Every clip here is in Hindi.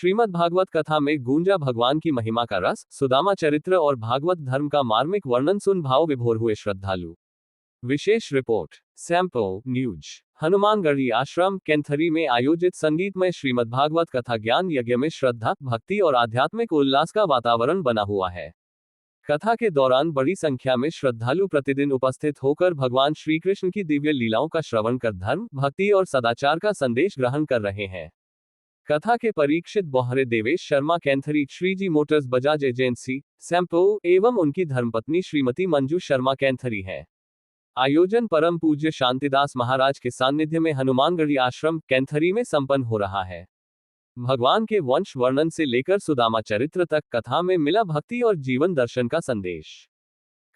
श्रीमद् भागवत कथा में गूंजा भगवान की महिमा का रस, सुदामा चरित्र और भागवत धर्म का मार्मिक वर्णन सुन भाव विभोर हुए श्रद्धालु। विशेष रिपोर्ट सैंपल न्यूज। हनुमानगढ़ी आश्रम कैंथरी में आयोजित संगीतमय श्रीमद् भागवत कथा ज्ञान यज्ञ में श्रद्धा, भक्ति और आध्यात्मिक उल्लास का वातावरण बना हुआ है। कथा के दौरान बड़ी संख्या में श्रद्धालु प्रतिदिन उपस्थित होकर भगवान श्री कृष्ण की दिव्य लीलाओं का श्रवण कर धर्म, भक्ति और सदाचार का संदेश ग्रहण कर रहे हैं। कथा के परीक्षित बोहरे देवेश शर्मा कैंथरी श्रीजी मोटर्स बजाज एजेंसी सैंपल एवं उनकी धर्मपत्नी श्रीमती मंजू शर्मा कैंथरी है। आयोजन परम पूज्य शांतिदास महाराज के सानिध्य में हनुमानगढ़ी आश्रम कैंथरी में संपन्न हो रहा है। भगवान के वंश वर्णन से लेकर सुदामा चरित्र तक कथा में मिला भक्ति और जीवन दर्शन का संदेश।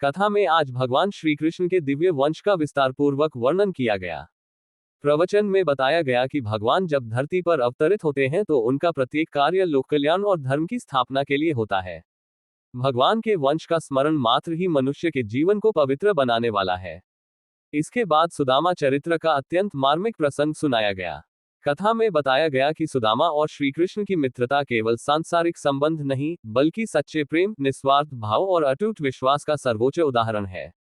कथा में आज भगवान श्री कृष्ण के दिव्य वंश का विस्तारपूर्वक वर्णन किया गया। प्रवचन में बताया गया कि भगवान जब धरती पर अवतरित होते हैं तो उनका प्रत्येक कार्य लोक कल्याण और धर्म की स्थापना के लिए होता है। भगवान के वंश का स्मरण मात्र ही मनुष्य के जीवन को पवित्र बनाने वाला है। इसके बाद सुदामा चरित्र का अत्यंत मार्मिक प्रसंग सुनाया गया। कथा में बताया गया कि सुदामा और श्री कृष्ण की मित्रता केवल सांसारिक संबंध नहीं, बल्कि सच्चे प्रेम, निस्वार्थ भाव और अटूट विश्वास का सर्वोच्च उदाहरण है।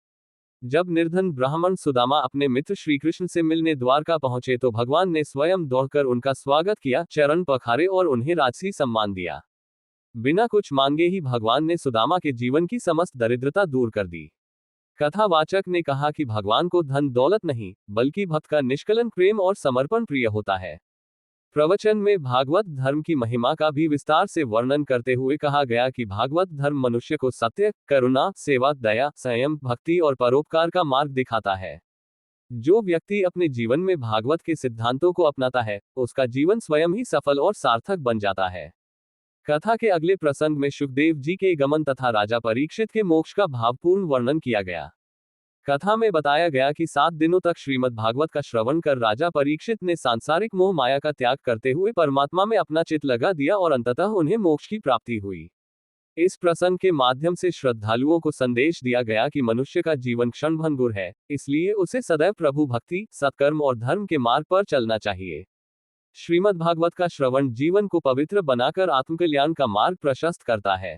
जब निर्धन ब्राह्मण सुदामा अपने मित्र श्री कृष्ण से मिलने द्वारका पहुंचे तो भगवान ने स्वयं दौड़कर उनका स्वागत किया, चरण पखारे और उन्हें राजसी सम्मान दिया। बिना कुछ मांगे ही भगवान ने सुदामा के जीवन की समस्त दरिद्रता दूर कर दी। कथावाचक ने कहा कि भगवान को धन दौलत नहीं, बल्कि भक्त का निष्कलंक प्रेम और समर्पण प्रिय होता है। प्रवचन में भागवत धर्म की महिमा का भी विस्तार से वर्णन करते हुए कहा गया कि भागवत धर्म मनुष्य को सत्य, करुणा, सेवा, दया, संयम, भक्ति और परोपकार का मार्ग दिखाता है। जो व्यक्ति अपने जीवन में भागवत के सिद्धांतों को अपनाता है, उसका जीवन स्वयं ही सफल और सार्थक बन जाता है। कथा के अगले प्रसंग में सुखदेव जी के गमन तथा राजा परीक्षित के मोक्ष का भावपूर्ण वर्णन किया गया। कथा में बताया गया कि 7 दिनों तक श्रीमद् भागवत का श्रवण कर राजा परीक्षित ने सांसारिक मोह माया का त्याग करते हुए परमात्मा में अपना चित्त लगा दिया और अंततः उन्हें मोक्ष की प्राप्ति हुई। इस प्रसंग के माध्यम से श्रद्धालुओं को संदेश दिया गया कि मनुष्य का जीवन क्षणभंगुर है, इसलिए उसे सदैव प्रभु भक्ति, सत्कर्म और धर्म के मार्ग पर चलना चाहिए। श्रीमद् भागवत का श्रवण जीवन को पवित्र बनाकर आत्मकल्याण का मार्ग प्रशस्त करता है।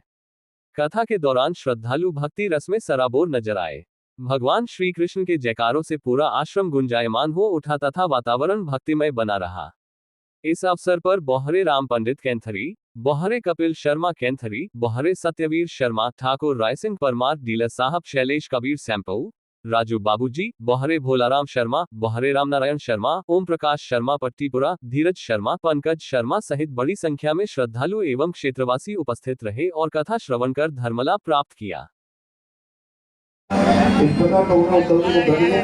कथा के दौरान श्रद्धालु भक्ति रस में सराबोर नजर आए। भगवान श्री कृष्ण के जयकारों से पूरा आश्रम गुंजायमान हो उठा तथा वातावरण भक्तिमय बना रहा। इस अवसर पर बोहरे राम पंडित कैंथरी, बोहरे कपिल शर्मा कैंथरी, बोहरे सत्यवीर शर्मा, ठाकुर रायसिंह परमार, डीलर साहब शैलेश कबीर सैंपऊ, राजू बाबूजी, बोहरे भोलाराम शर्मा, बोहरे रामनारायण शर्मा, ओम प्रकाश शर्मा पट्टीपुरा, धीरज शर्मा, पंकज शर्मा सहित बड़ी संख्या में श्रद्धालु एवं क्षेत्रवासी उपस्थित रहे और कथा श्रवण कर धर्मलाभ प्राप्त किया। इस प्रकार का उन्होंने बदलने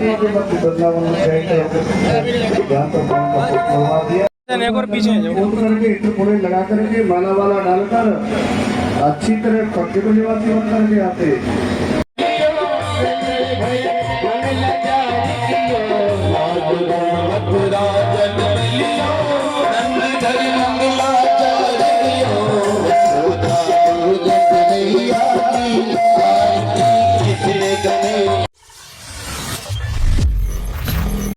लगा करके माला वाला डालकर अच्छी तरह पक्के को निवासी बन करके आते।